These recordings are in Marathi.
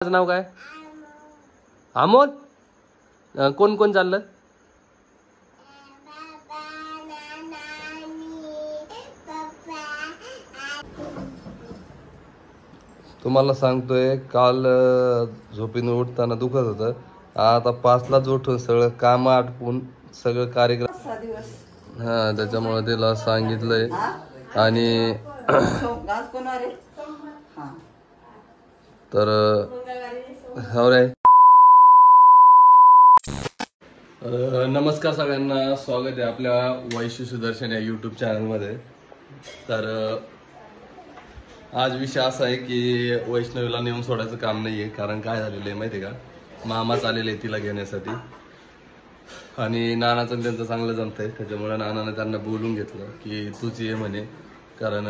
नाव काय? अमोल. कोण कोण चाललं? तुम्हाला सांगतोय, काल झोपेतून उठताना दुखत होतं. आता 5लाच उठून सगळं काम आटपून सगळं कार्यक्रम त्याच्यामुळे तिला सांगितलंय. आणि तर नमस्कार सगळ्यांना, स्वागत आहे आपल्या वैश्य सुदर्शन या यूट्यूब चॅनलमध्ये. तर आज विषय असा आहे की वैष्णवीला नेऊन सोडायचं काम नाहीये. कारण काय झालेलं आहे माहिती आहे का, मामाच आलेले आहे तिला घेण्यासाठी आणि नानाचं त्यांचं चांगलं जमतंय. त्याच्यामुळे नानानं त्यांना बोलून घेतलं की तूच ये म्हणे. कारण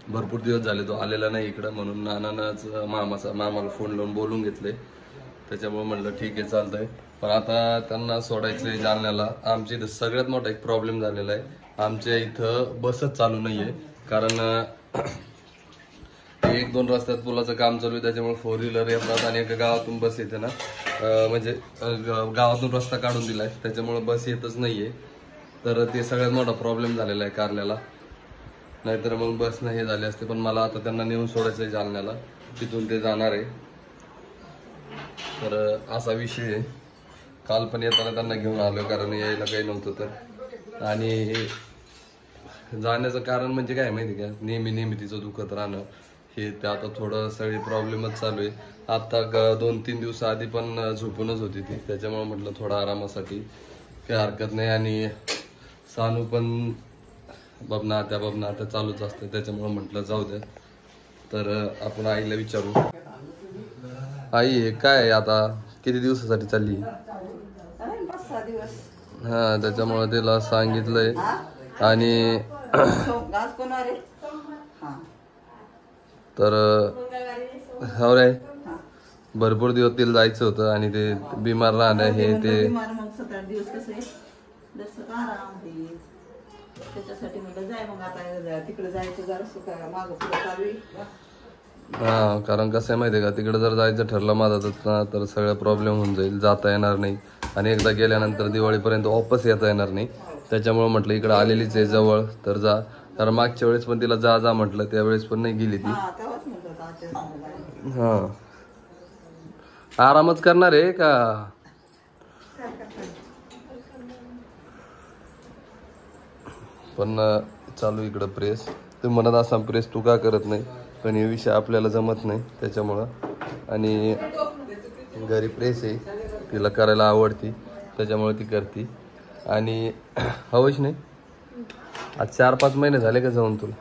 भरपूर दिवस झाले तो आलेला नाही इकडं, म्हणून नानानंच मामाला फोन लावून बोलून घेतले. त्याच्यामुळे म्हटलं ठीक आहे चालतंय. पण आता त्यांना सोडायचंय जालन्याला. आमच्या इथं सगळ्यात मोठा एक प्रॉब्लेम झालेला आहे. आमच्या इथं बसच चालू नाहीये. कारण 1-2 रस्त्यात पुलाचं काम चालू आहे, त्याच्यामुळे 4 व्हीलर येतात आणि एका गावातून बस येते ना, म्हणजे गावातून रस्ता काढून दिलाय, त्याच्यामुळे बस येतच नाहीये. तर ते सगळ्यात मोठा प्रॉब्लेम झालेला आहे कारल्याला. नाहीतर मग बस नाही हे झाले असते. पण मला आता त्यांना नेऊन सोडायचंय जालन्याला, तिथून ते जाणार आहे. तर असा विषय आहे. काल पण येताना त्यांना घेऊन आलो, कारण यायला काही नव्हतं. तर आणि जाण्याचं कारण म्हणजे काय माहिती का, नेहमी तिचं दुखत राहणं हे ते आता थोडं सगळी प्रॉब्लेमच चालू आहे. आता 2-3 दिवस आधी पण झोपूनच होती ती, त्याच्यामुळे म्हटलं थोडा आरामासाठी काही हरकत नाही. आणि सानू पण बबना आता चालूच असते, त्याच्यामुळे म्हटलं जाऊ द्या. तर आपण आईला विचारू. आई हे काय आता किती दिवसासाठी चालली? 5-6 दिवस. त्याच्यामुळे तिला सांगितलंय. आणि तर भरपूर दिवस तिला जायचं होतं आणि ते बिमार राहणं हे ते. त्याच्यासाठी म्हटलं जाय, मग आता तिकडे जायचं जरा मागं पुढे चालू आहे. कारण कसं आहे माहिती आहे का, तिकडे जर जायचं ठरलं माझं तर सगळं प्रॉब्लेम होऊन जाईल, जाता येणार नाही. आणि एकदा गेल्यानंतर दिवाळीपर्यंत वापस येता येणार नाही. त्याच्यामुळे म्हटलं इकडं आलेलीच आहे जवळ, तर जा. कारण मागच्या वेळेस पण तिला जा म्हटलं, त्यावेळेस पण नाही गेली ती. आरामच करणार आहे का? पण चालू इकडं प्रेस. तू म्हणत असा प्रेस तू का करत नाही, पण हे विषय आपल्याला जमत नाही त्याच्यामुळं. आणि घरी प्रेस आहे, तिला करायला आवडती, त्याच्यामुळे ती करते. आणि हवंच नाही. आज 4-5 महिने झाले का जाऊन तुला?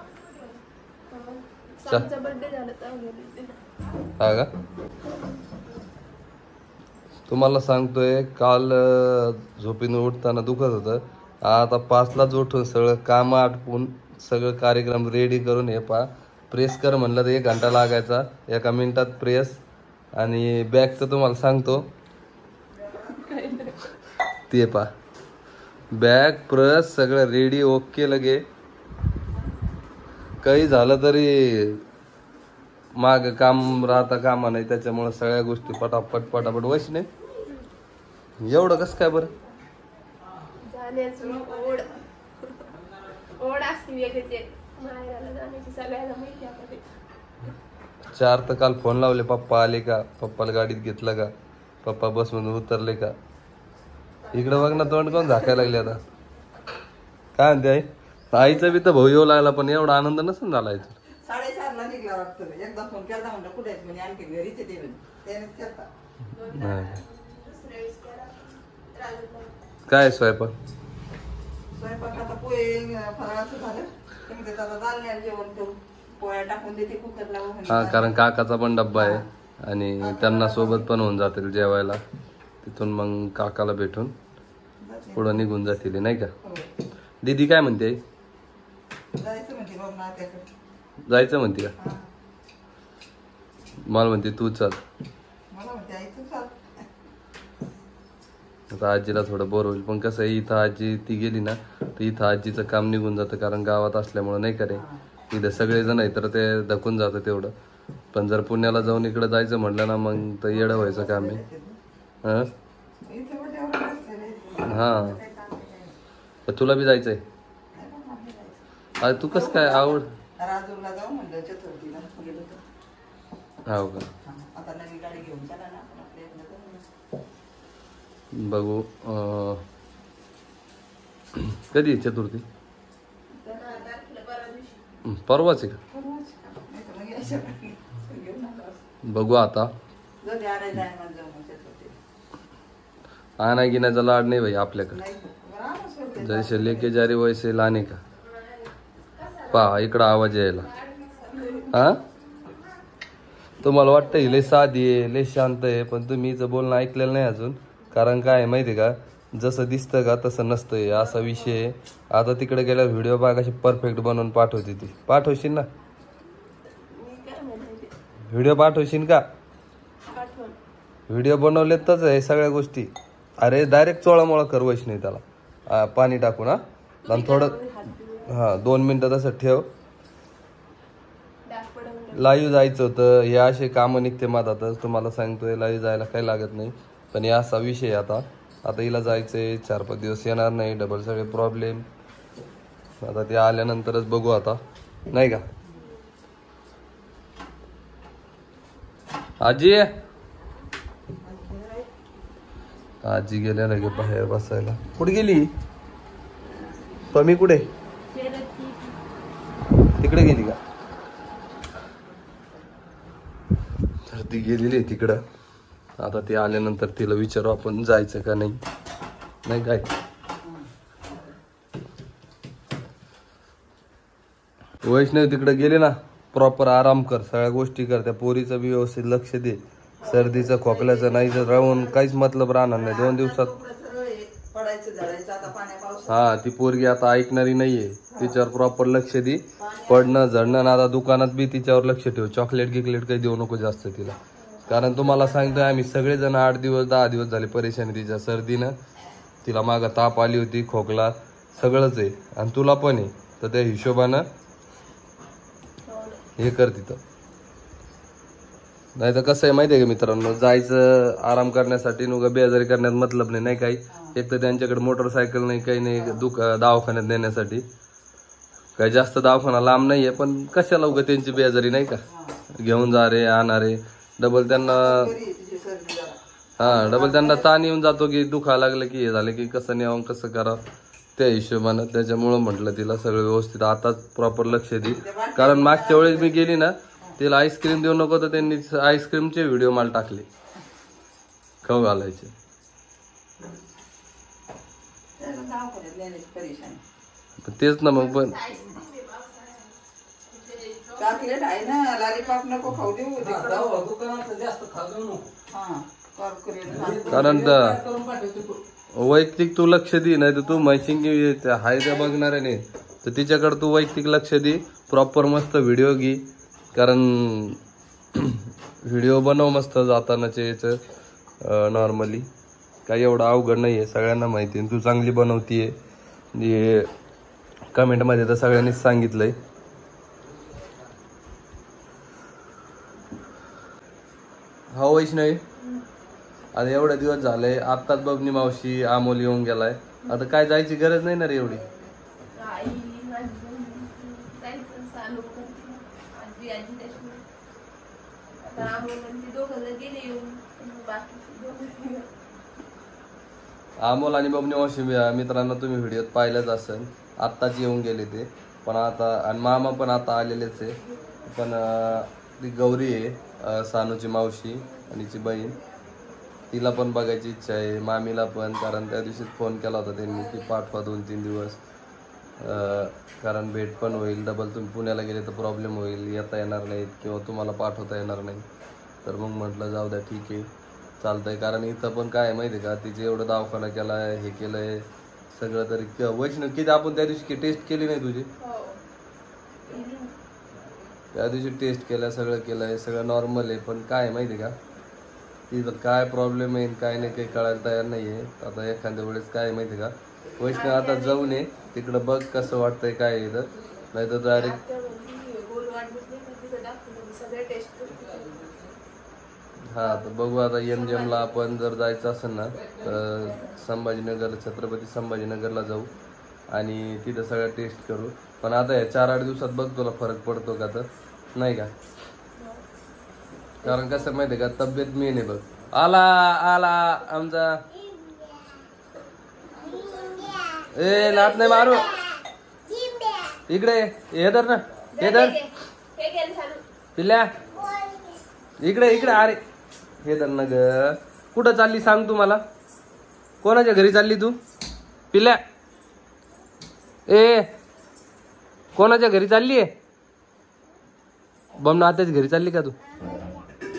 हा का? तुम्हाला सांगतोय, काल झोपेतून उठताना दुखत होतं. आता 5लाच उठून सगळं काम आटपून सगळं कार्यक्रम रेडी करून हे प्रेस कर म्हणलं तर 1 घंटा लागायचा. 1 मिनिटात प्रेस. आणि बॅगचं तुम्हाला सांगतो, ते बॅग प्रेस सगळं रेडी ओके लगे. काही झालं तरी माग काम राहता कामा नाही, त्याच्यामुळे सगळ्या गोष्टी पटापट वैश नाही. एवढं कसं काय बरं? चार तर काल फोन लावले, पप्पा आले का, पप्पाला गाडीत घेतलं का, पप्पा बस मधून उतरले का. इकडं बघ ना, तोंड कोण झाकायला लागले आता. काय म्हणते आई? आईचा बी तर भाऊ येऊ लागला, पण एवढा आनंद नसेल झाला. 4:30ला निघला वाटतं. एकदा फोन केला म्हणलं कुठे आहेत म्हणजे, आणखी घरीच येते काय स्वयंपाक आता पोहे फराळाचं झालं. आता जालन्याला जेवण करू, पोळ्या टाकून देते कुकरला. कारण काकाचा पण डब्बा आहे आणि त्यांना सोबत पण होऊन जातील जेवायला. तिथून मग काकाला भेटून पुढं निघून जातील, नाही का? दीदी काय म्हणते? जायचं म्हणते का? मला म्हणते तू चल. आता आजीला थोडं बोर होईल, पण कसं आहे, इथं आजी ती गेली ना तर इथं आजीचं काम निघून जातं. कारण गावात असल्यामुळं नाही का रे, इथं सगळेजण आहे तर ते धकून जातं तेवढं. पण जर पुण्याला जाऊन इकडे जायचं म्हटलं ना मग तर येडं व्हायचं काम आहे. हं? इथे पण एवढं नसतं रे. हा तर तुला बी जायचंय. अरे तू कसं काय आवड राजूरला जाऊ म्हणलं चतुर्थीला गेलो तर. हो का. आता नवी गाडी घेऊन चला ना आपण आपल्या इकडं जाऊ. बघू कधी आहे चतुर्थी? परवाच आहे का? नाही तर मग यायच्या वेळी घेऊन नका. बघू आता. जाऊ दे, आणायला आहे मला जाऊ मग चतुर्थीला. आणा गिनाचा लाड नाही भाई आपल्याकडे. नाही बरं, आणू सोडते. जैसे लेके जा रहे वैसे लाने का. पहा इकडं आवाज यायला. हा तुम्हाला वाटतं ही लय साधी आहे लय शांत आहे पण तुम्ही हिचं बोलणं ऐकलेलं नाही अजून. कारण काय आहे माहिती आहे का जसं दिसतं का तसं नसतंय असा विषय आहे. आता तिकडे गेल्यावर व्हिडिओ बघा कशी परफेक्ट बनवून पाठवते ती. पाठवशील ना व्हिडिओ पाठवशील का? व्हिडिओ बनवले तरच आहे सगळ्या गोष्टी. अरे डायरेक्ट चोळामोळा कर वैष्णवी त्याला पाणी टाकून. हा आणि थोडं 2 मिनिटं तसं ठेव. लाईव्ह जायचं होतं हे असे कामं निघते माझातच तुम्हाला सांगतोय. लाईव्ह जायला काही लागत नाही पण या असा विषय आता हिला जायचंय 4-5 दिवस येणार नाही डबल सगळे प्रॉब्लेम. आता ते आल्यानंतरच बघू आता नाही का. आजी आजी गेल्या लगे बाहेर बसायला. कुठे गेली पमी? कुठे तिकडे गेली का? तर ती गेलेली आहे तिकडं. आता ती आल्यानंतर तिला विचारू आपण जायचं का नाही. नाही काय वैष्णव तिकडे गेले ना प्रॉपर आराम कर सगळ्या गोष्टी कर. त्या पोरीचं बी व्यवस्थित लक्ष दे. सर्दीचं खोकल्याचं नाही जर राहून काहीच मतलब राहणार नाही 2 दिवसात. पडायचं झाडायचं आता पाण्या पाऊस. हा ती पोरगी आता ऐकणारी नाहीये. तिच्यावर प्रॉपर लक्ष दे. पडणं झडणं आता दुकानात बी तिच्यावर लक्ष ठेव. चॉकलेट गिकलेट काही देऊ नको जास्त तिला. कारण तुम्हाला सांगतोय आम्ही सगळेजण 8 दिवस 10 दिवस झाले परेशानी तिच्या सर्दीनं. तिला मागं ताप आली होती खोकला सगळंच आहे आणि तुला पण आहे. तर त्या हिशोबानं हे कर तिथं. नाही तर कसं आहे माहिती आहे का मित्रांनो जायचं आराम करण्यासाठी नुका बेजारी करण्यात मतलब नाही काही. एक तर त्यांच्याकडे मोटरसायकल नाही काही नाही दवाखान्यात नेण्यासाठी. काही जास्त दवाखाना लांब नाहीये पण कशाला उगा त्यांची बेजारी नाही का घेऊन जा रे आणा डबल त्यांना. डबल त्यांना ताण येऊन जातो की दुखा लागलं की हे झालं की कसं न्यावं कसं करावं त्या हिशोबानं. त्याच्यामुळं म्हटलं तिला सगळं व्यवस्थित आताच प्रॉपर लक्ष दे. कारण मागच्या वेळेस मी गेली ना तिला आईस्क्रीम देऊ नको तर त्यांनी आईस्क्रीमचे व्हिडिओ मला टाकले खाऊ घालायचे. तेच ना मग पण चॉकलेट आहे ना लॉलीपॉप नको खाऊ देऊ. कारण वैयक्तिक तू लक्ष दे. नाही तर तू म्हैशिंगी हाय त्या बघणार नाही तर तिच्याकडे तू वैयक्तिक लक्ष दे. प्रॉपर मस्त व्हिडिओ घे. कारण व्हिडिओ बनव मस्त जातानाचे याचं नॉर्मली काही एवढं अवघड नाही आहे. सगळ्यांना माहिती आहे तू चांगली बनवतीये. हे कमेंटमध्ये तर सगळ्यांनीच सांगितलंय. हा वैष्णवी आता एवढे दिवस झाले आत्ताच बबनी मावशी अमोल येऊन गेलाय. आता काय जायची गरज नाही ना रे एवढी. अमोल आणि बबनी मावशी मित्रांनो तुम्ही व्हिडिओत पाहिलंच असेल आत्ताच येऊन गेले ते. पण आता आणि मामा पण आता आलेलेच आहे. पण ती गौरी आहे सानूची मावशी आणि तिची बहीण तिला पण बघायची इच्छा आहे. मामीला पण कारण त्या दिवशीच फोन केला होता त्यांनी की पाठवा 2-3 दिवस. कारण भेट पण होईल. डबल तुम्ही पुण्याला गेले तर प्रॉब्लेम होईल येता येणार नाहीत किंवा तुम्हाला पाठवता येणार नाही. तर मग म्हटलं जाऊ द्या ठीक आहे चालतंय. कारण इथं पण काय आहे माहिती आहे का तिचे एवढं दवाखाना केला आहे हे केलं आहे सगळं. तरी वैष्णव किती आपण त्या दिवशी टेस्ट केली नाही तुझी. त्या दिवशी टेस्ट केलं सगळं केलं आहे सगळं नॉर्मल आहे. पण काय आहे माहिती आहे का तिथं काय प्रॉब्लेम आहे काय नाही काही कळायला तयार नाही आहे. आता एखाद्या वेळेस काय आहे माहिती आहे का वैष्णव आता जाऊन ये तिकडं बघ कसं वाटतंय काय इथं. नाही तर डायरेक्ट हा तर बघू आता MGM ला आपण जर जायचं असेल ना तर संभाजीनगर, छत्रपती संभाजीनगरला जाऊ आणि तिथं सगळं टेस्ट करू. पण आता या 4-8 दिवसात बघ तुला फरक पडतो का, तर नाही का? कारण कसं माहिती आहे का, तब्येत मेन आहे बघ. आला आमचा, ए लात नाही मारू, इकडे हे धर ना, हे धर पिल्ल्या, इकडे अरे हे धर ना ग. कुठं चालली सांग तू मला, कोणाच्या घरी चालली तू पिल्ल्या? ए कोणाच्या घरी चालली आहे? बम आत्याच्या घरी चालली का तू?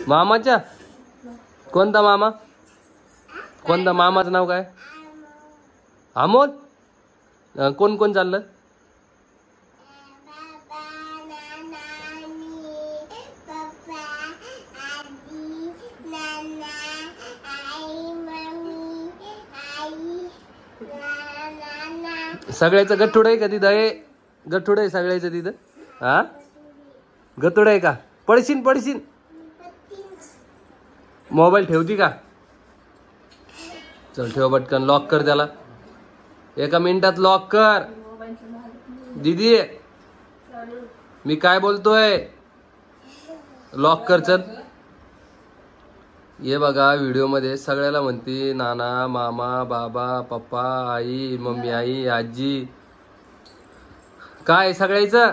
मामाच्या? कोणता मामा? कोणता मामाचं नाव काय? अमोल? कोण कोण चाललं? सगळ्याचं गठुड आहे का तिथं? हे गठुड आहे सगळ्याचं तिथं? हा गठुड आहे का? पडशीन मोबाईल ठेवती का? चल ठेव पटकन, लॉक कर त्याला, 1 मिनिटात लॉक कर. दीदी मी काय बोलतोय, लॉक कर चल. ये बघा व्हिडिओ मध्ये सगळ्याला म्हणते नाना, मामा, बाबा, पप्पा, आई, मम्मी, आई, आजी, काय सगळ्याचं?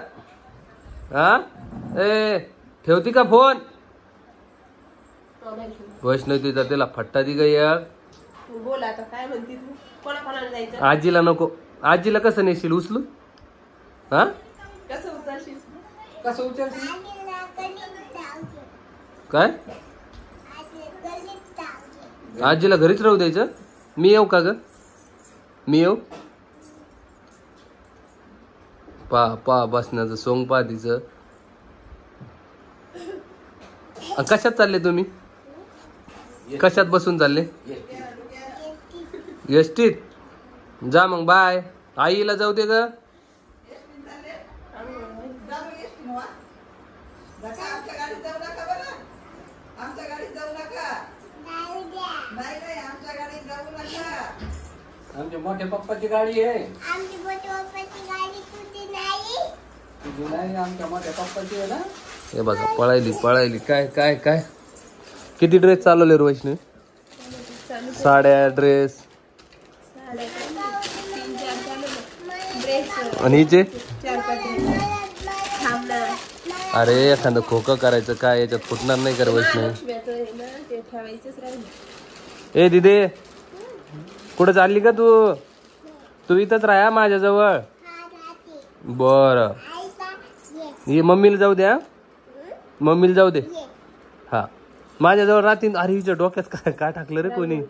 हा ए ठेवती का फोन? वैष्णव तिचा त्याला फट्टा दी गई. बोल आता काय म्हणते तू, कोणाकोणाला जायचं? आजीला नको. आजीला कसं नेशील उचलू? हा कसं उचलशील? कसं उचलशील? काय आजीला घरीच राहू द्यायचं? मी येऊ का ग? मी येऊ? पा बसण्याचं सोंग पा तिचं. कशात चालले तुम्ही? कशात बसून चालले? एसटीत? जा मग बाय. आईला जाऊ दे ग. आमच्या मोठ्या पप्पाची गाडी आहे. तुझी नाही, आमच्या मोठ्या पप्पाची आहे ना. हे बघा पळायली. काय किती ड्रेस चालवले रे वैष्णवी? साड्या, ड्रेस आणि हिचे? अरे एखादं खोकं करायचं काय, याच्यात फुटणार नाही कर वैष्णवी. ए दिदे कुठं चालली का तू? तू इथंच राहा माझ्याजवळ. बर ये मम्मीला जाऊ द्या, मम्मीला जाऊ दे. हा माझ्याजवळ राहतील. अरे हिच्या डोक्यात काय टाकलं रे कोणी?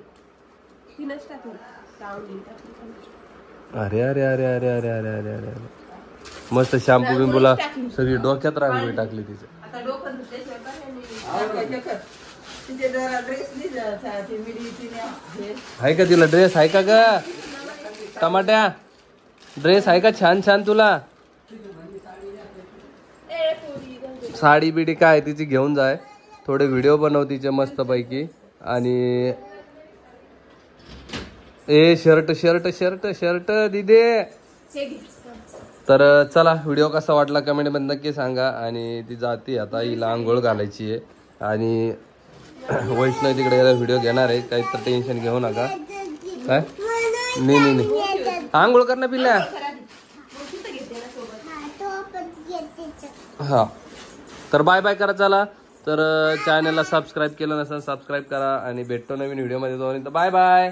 अरे अरे अरे अरे अरे अरे अरे अरे मस्त शॅम्पू बिंबूला सगळी डोक्यात रांगोळी टाकली तिचं. आहे का तिला ड्रेस? आहे का ग टमाट्या? ड्रेस आहे का छान तुला? साडी बिडी काय तिची घेऊन जाय. थोडे व्हिडिओ बनव तिचे मस्त पैकी. आणि ए शर्ट दिदे. तर चला व्हिडिओ कसा वाटला कमेंट मध्ये नक्की सांगा. आणि ती जाती आता, हिला आंघोळ घालायची आहे. आणि वैष्णव तिकडे गेला व्हिडिओ घेणार आहे, काही तर टेन्शन घेऊ नका. काय नाही आंघोळ कर ना पिल्ल्या. हा तर बाय बाय करा. चला तर चॅनलला सबस्क्राईब केलं नसेल सबस्क्राईब करा आणि भेटतो नवीन व्हिडिओ मध्ये. Bye bye.